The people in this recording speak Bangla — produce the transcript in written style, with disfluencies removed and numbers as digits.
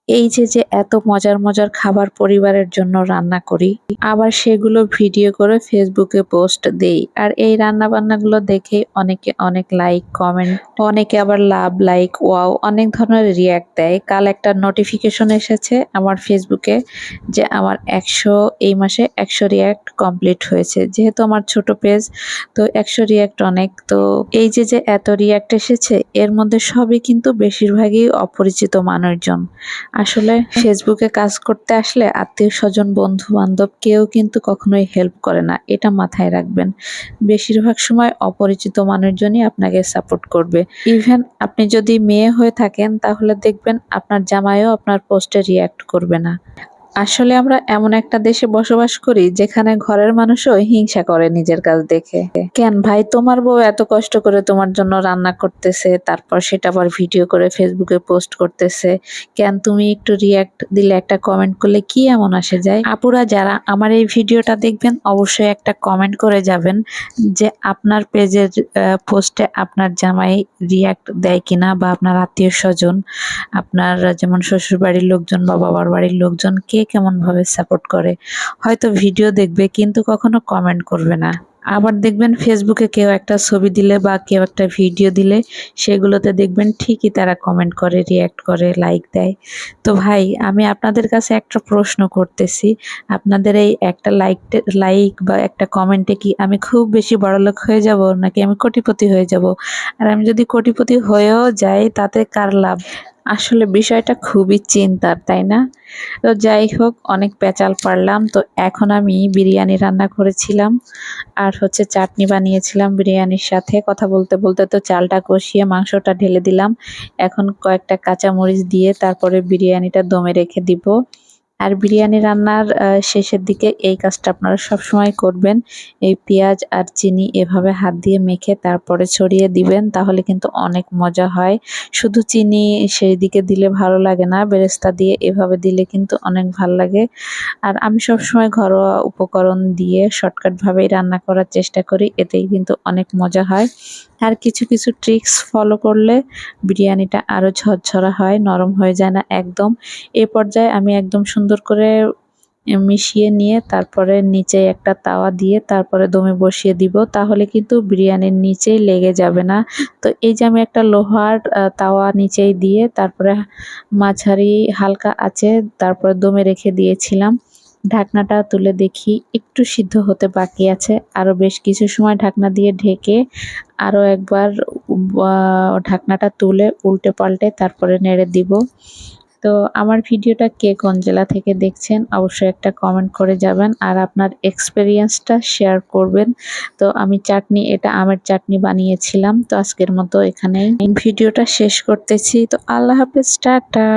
এই যে এত মজার মজার খাবার পরিবারের জন্য রান্না করি, আবার সেগুলো ভিডিও করে ফেসবুকে পোস্ট দেই। আর এই রান্না বান্নাগুলো দেখে অনেকে অনেক লাইক কমেন্ট, অনেকে আবার লাভ লাইক ওয়াও অনেক ধরনের রিয়াক্ট দেয়। কাল একটা নোটিফিকেশন এসেছে আমার ফেসবুকে যে আমার 100 এই মাসে 100 রিয়াক্ট কমপ্লিট হয়েছে। যেহেতু আমার ছোট পেজ, তো 100 রিয়াক্ট অনেক। তো এই যে এত রিয়াক্ট এসেছে, এর মধ্যে সবই কিন্তু বেশিরভাগই অপরিচিত মানুষজন। আসলে ফেসবুকে কাজ করতে আসলে আত্মীয়-স্বজন, বন্ধু-বান্ধব কেউ কিন্তু কখনোই হেল্প করে না। এটা মাথায় রাখবেন। বেশিরভাগ সময় অপরিচিত মানুষজনই আপনাকে সাপোর্ট করবে। ইভেন আপনি যদি মেয়ে হয়ে থাকেন তাহলে দেখবেন আপনার জামাইও আপনার পোস্টে রিঅ্যাক্ট করবে না। আসলে আমরা এমন একটা দেশে বসবাস করি যেখানে ঘরের মানুষও হিংসা করে নিজের কাজ দেখে। কেন ভাই, তোমার বউ এত কষ্ট করে তোমার জন্য রান্না করতেছে, তারপর সেটা আবার ভিডিও করে ফেসবুকে পোস্ট করতেছে, কেন তুমি একটু রিয়াক্ট দিলে, একটা কমেন্ট করলে কি এমন আসে যায়? আপুরা যারা আমার এই ভিডিওটা দেখবেন অবশ্যই একটা কমেন্ট করে যাবেন যে আপনার পেজের পোস্টে আপনার জামাই রিয়াক্ট দেয় কিনা, বা আপনার আত্মীয় স্বজন, আপনার যেমন শ্বশুর বাড়ির লোকজন বা বাবার বাড়ির লোকজন কে কেমন ভাবে সাপোর্ট করে। হয়তো ভিডিও দেখবে কিন্তু কখনো কমেন্ট করবে না। আবার দেখবেন ফেসবুকে কেউ একটা ছবি দিলে বা কেউ একটা ভিডিও দিলে সেগুলোতে দেখবেন ঠিকই তারা কমেন্ট করে, রিয়াক্ট করে, লাইক দেয়। তো ভাই, আমি আপনাদের কাছে একটা প্রশ্ন করতেছি, আপনাদের এই একটা লাইক বা একটা কমেন্টে কি আমি খুব বেশি বড়লোক হয়ে যাব, নাকি আমি কোটিপতি হয়ে যাব? আর আমি যদি কোটিপতি হয়েও যাই তাতে কার লাভ? আসলে বিষয়টা খুবই চিন্তার, তাই না? তো যাই হোক, অনেক পেঁচাল পারলাম। তো এখন আমি বিরিয়ানি রান্না করেছিলাম, আর হচ্ছে চাটনি বানিয়েছিলাম বিরিয়ানির সাথে। কথা বলতে বলতে তো চালটা কষিয়ে মাংসটা ঢেলে দিলাম। এখন কয়েকটা কাঁচামরিচ দিয়ে তারপরে বিরিয়ানিটা দমে রেখে দিব। আর বিরিয়ানি রান্নার শেষের দিকে এই কাজটা আপনারা সবসময় করবেন। এই পেঁয়াজ আর চিনি এভাবে হাত দিয়ে মেখে তারপরে ছড়িয়ে দিবেন, তাহলে কিন্তু অনেক মজা হয়। শুধু চিনি সেই দিকে দিলে ভালো লাগে না, বেরেস্তা দিয়ে এভাবে দিলে কিন্তু অনেক ভাল লাগে। আর আমি সবসময় ঘরোয়া উপকরণ দিয়ে শর্টকাট ভাবেই রান্না করার চেষ্টা করি, এতেই কিন্তু অনেক মজা হয়। আর কিছু কিছু ট্রিক্স ফলো করলে বিরিয়ানিটা আরো ঝরঝরা হয়, নরম হয়ে যায় না একদম। এ পর্যায়ে আমি একদম সুন্দর করে মিশিয়ে নিয়ে তারপরে নিচে একটা তাওয়া দিয়ে তারপরে দমে বসিয়ে দিব, তাহলে কিন্তু বিরিয়ানির নিচেই লেগে যাবে না। তো এই যে আমি একটা লোহার তাওয়া নিচেই দিয়ে তারপরে মাঝারি হালকা আছে তারপরে দমে রেখে দিয়েছিলাম। ঢাকনাটা তুলে দেখি একটু সিদ্ধ হতে বাকি আছে, আরো বেশ কিছু সময় ঢাকনা দিয়ে ঢেকে আরো একবার ঢাকনাটা তুলে উল্টে পাল্টে তারপরে নেড়ে দিব। তো আমার ভিডিওটা কে কোন জেলা থেকে দেখছেন অবশ্যই একটা কমেন্ট করে যাবেন, আর আপনার এক্সপেরিয়েন্সটা শেয়ার করবেন। তো আমি চাটনি, এটা আমের চাটনি বানিয়েছিলাম। তো আজকের মতো এখানেই ভিডিওটা শেষ করতেছি। তো আল্লাহ হাফেজ, টাটা।